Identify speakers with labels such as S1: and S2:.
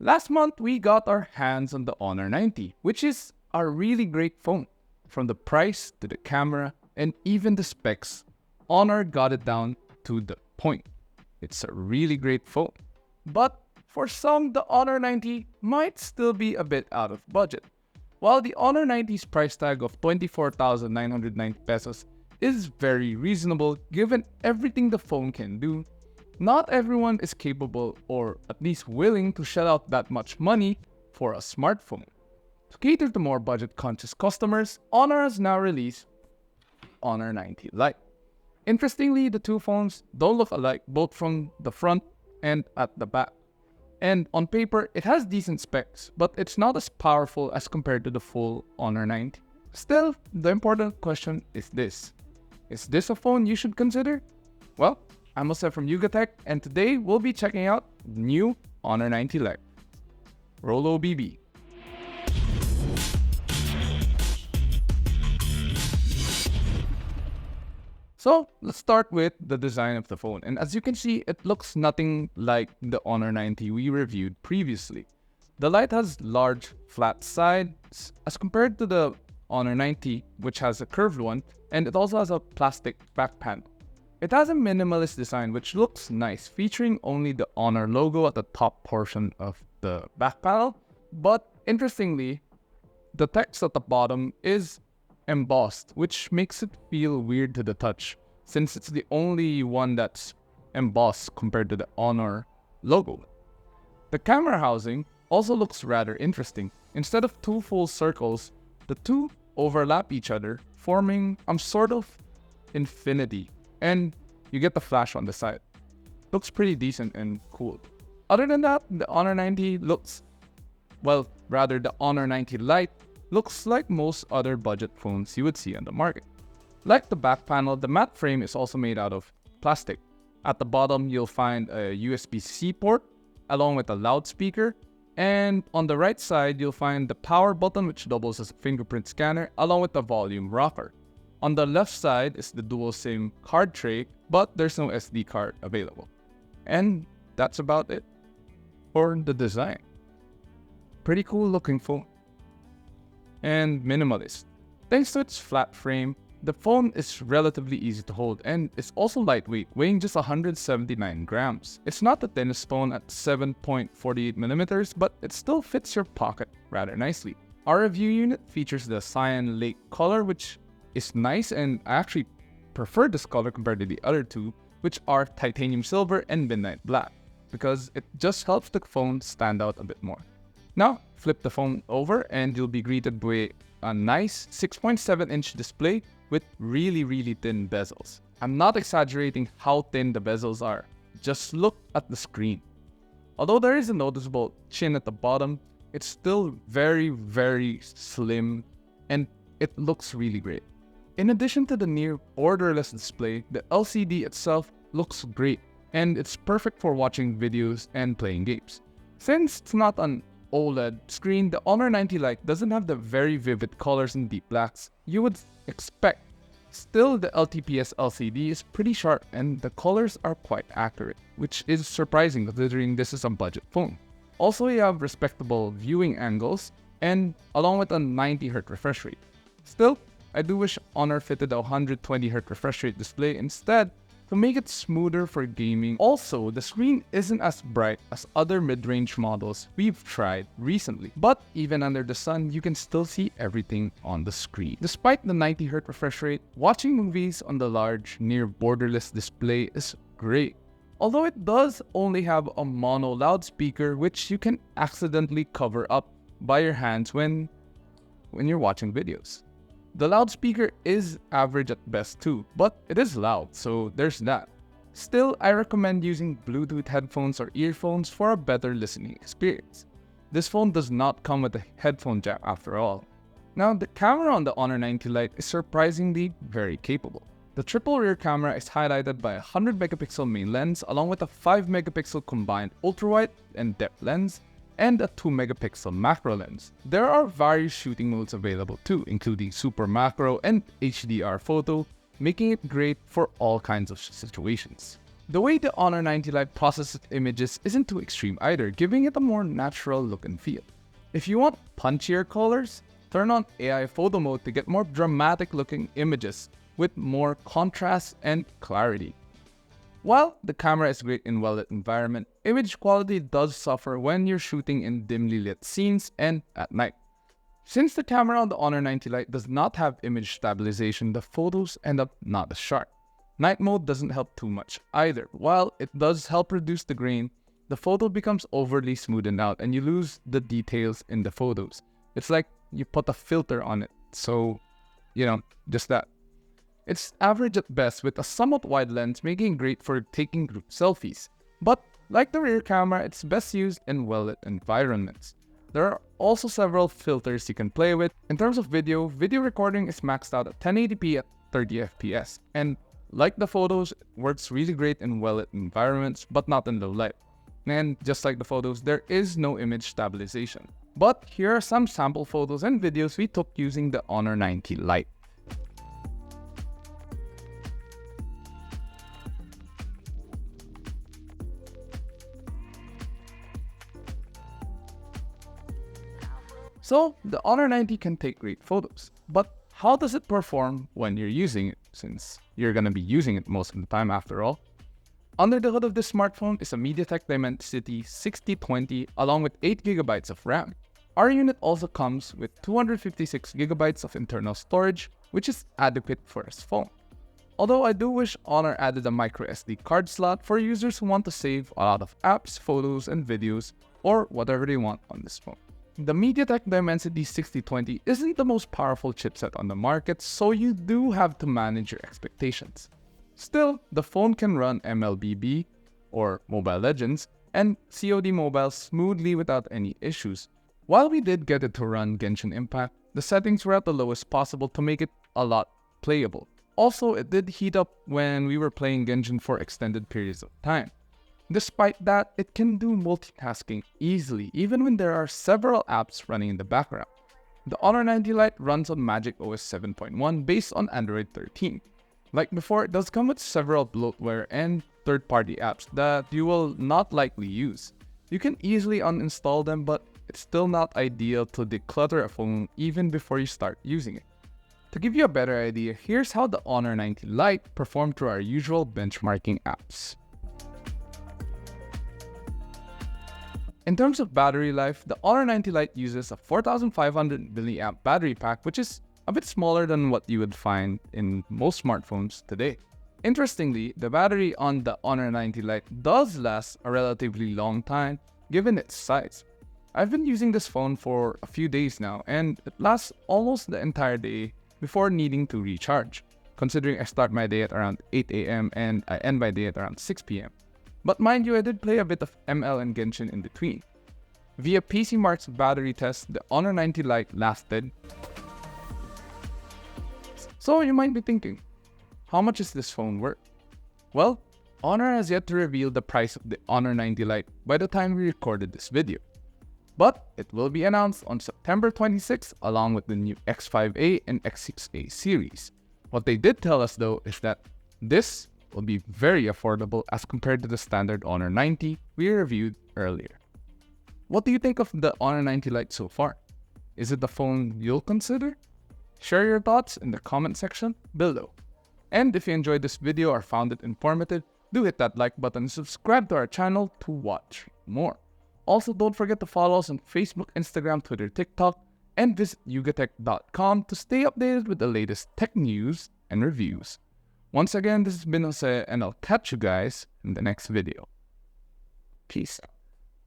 S1: Last month, we got our hands on the Honor 90, which is a really great phone. From the price to the camera and even the specs, Honor got it down to the point. It's a really great phone. But for some, the Honor 90 might still be a bit out of budget. While the Honor 90's price tag of 24,990 pesos is very reasonable given everything the phone can do, not everyone is capable or at least willing to shell out that much money for a smartphone. To cater to more budget-conscious customers, Honor has now released Honor 90 Lite. Interestingly, the two phones don't look alike both from the front and at the back. And on paper, it has decent specs, but it's not as powerful as compared to the full Honor 90. Still, the important question is this. Is this a phone you should consider? Well, I'm Jose from Yugatech, and today we'll be checking out the new Honor 90 Lite. Rolo BB. So let's start with the design of the phone, and as you can see, it looks nothing like the Honor 90 we reviewed previously. The Lite has large flat sides as compared to the Honor 90, which has a curved one, and it also has a plastic back panel. It has a minimalist design which looks nice, featuring only the Honor logo at the top portion of the back panel, but interestingly, the text at the bottom is embossed, which makes it feel weird to the touch, since it's the only one that's embossed compared to the Honor logo. The camera housing also looks rather interesting. Instead of two full circles, the two overlap each other, forming a sort of infinity, and you get the flash on the side. Looks pretty decent and cool. Other than that, the Honor 90 the Honor 90 Lite looks like most other budget phones you would see on the market. Like the back panel, the matte frame is also made out of plastic. At the bottom, you'll find a USB-C port along with a loudspeaker, and on the right side, you'll find the power button which doubles as a fingerprint scanner along with the volume rocker. On the left side is the dual SIM card tray, but there's no SD card available. And that's about it for the design. Pretty cool looking phone. And minimalist. Thanks to its flat frame, the phone is relatively easy to hold and it's also lightweight, weighing just 179 grams. It's not the thinnest phone at 7.48 millimeters, but it still fits your pocket rather nicely. Our review unit features the cyan lake color, which is nice, and I actually prefer this color compared to the other two, which are titanium silver and midnight black, because it just helps the phone stand out a bit more. Now, flip the phone over and you'll be greeted with a nice 6.7-inch display with really thin bezels. I'm not exaggerating how thin the bezels are. Just look at the screen. Although there is a noticeable chin at the bottom, it's still very slim and it looks really great. In addition to the near borderless display, the LCD itself looks great and it's perfect for watching videos and playing games. Since it's not an OLED screen, the Honor 90 Lite doesn't have the very vivid colors and deep blacks you would expect. Still, the Ltps LCD is pretty sharp and the colors are quite accurate, which is surprising considering this is a budget phone. Also, you have respectable viewing angles and along with a 90Hz refresh rate. Still, I do wish Honor fitted a 120Hz refresh rate display instead to make it smoother for gaming. Also, the screen isn't as bright as other mid-range models we've tried recently, but even under the sun, you can still see everything on the screen. Despite the 90Hz refresh rate, watching movies on the large, near borderless display is great. Although it does only have a mono loudspeaker, which you can accidentally cover up by your hands when you're watching videos. The loudspeaker is average at best too, but it is loud, so there's that. Still, I recommend using Bluetooth headphones or earphones for a better listening experience. This phone does not come with a headphone jack after all. Now, the camera on the Honor 90 Lite is surprisingly very capable. The triple rear camera is highlighted by a 100 megapixel main lens along with a 5 megapixel combined ultrawide and depth lens, and a 2 megapixel macro lens. There are various shooting modes available too, including super macro and HDR photo, making it great for all kinds of situations. The way the Honor 90 Lite processes images isn't too extreme either, giving it a more natural look and feel. If you want punchier colors, turn on AI photo mode to get more dramatic looking images with more contrast and clarity. While the camera is great in well-lit environment, image quality does suffer when you're shooting in dimly lit scenes and at night. Since the camera on the Honor 90 Lite does not have image stabilization, the photos end up not as sharp. Night mode doesn't help too much either. While it does help reduce the grain, the photo becomes overly smoothened out and you lose the details in the photos. It's like you put a filter on it, so, just that. It's average at best with a somewhat wide lens, making it great for taking group selfies. But like the rear camera, it's best used in well-lit environments. There are also several filters you can play with. In terms of video recording is maxed out at 1080p at 30 FPS. And like the photos, it works really great in well-lit environments, but not in low light. And just like the photos, there is no image stabilization. But here are some sample photos and videos we took using the Honor 90 Lite. So, the Honor 90 can take great photos, but how does it perform when you're using it, since you're gonna be using it most of the time after all? Under the hood of this smartphone is a MediaTek Dimensity 6020 along with 8GB of RAM. Our unit also comes with 256GB of internal storage, which is adequate for this phone. Although I do wish Honor added a microSD card slot for users who want to save a lot of apps, photos, and videos, or whatever they want on this phone. The MediaTek Dimensity 6020 isn't the most powerful chipset on the market, so you do have to manage your expectations. Still, the phone can run MLBB, or Mobile Legends, and COD Mobile smoothly without any issues. While we did get it to run Genshin Impact, the settings were at the lowest possible to make it a lot playable. Also, it did heat up when we were playing Genshin for extended periods of time. Despite that, it can do multitasking easily, even when there are several apps running in the background. The Honor 90 Lite runs on Magic OS 7.1 based on Android 13. Like before, it does come with several bloatware and third-party apps that you will not likely use. You can easily uninstall them, but it's still not ideal to declutter a phone even before you start using it. To give you a better idea, here's how the Honor 90 Lite performed through our usual benchmarking apps. In terms of battery life, the Honor 90 Lite uses a 4500 mAh battery pack, which is a bit smaller than what you would find in most smartphones today. Interestingly, the battery on the Honor 90 Lite does last a relatively long time given its size. I've been using this phone for a few days now, and it lasts almost the entire day before needing to recharge, considering I start my day at around 8 AM and I end my day at around 6 PM. But mind you, I did play a bit of ML and Genshin in between. Via PCMark's battery test, the Honor 90 Lite lasted. So you might be thinking, how much is this phone worth? Well, Honor has yet to reveal the price of the Honor 90 Lite by the time we recorded this video. But it will be announced on September 26th along with the new X5A and X6A series. What they did tell us though is that this will be very affordable as compared to the standard Honor 90 we reviewed earlier. What do you think of the Honor 90 Lite so far? Is it the phone you'll consider? Share your thoughts in the comment section below. And if you enjoyed this video or found it informative, do hit that like button and subscribe to our channel to watch more. Also, don't forget to follow us on Facebook, Instagram, Twitter, TikTok, and visit yugatech.com to stay updated with the latest tech news and reviews. Once again, this has been Jose, and I'll catch you guys in the next video. Peace out.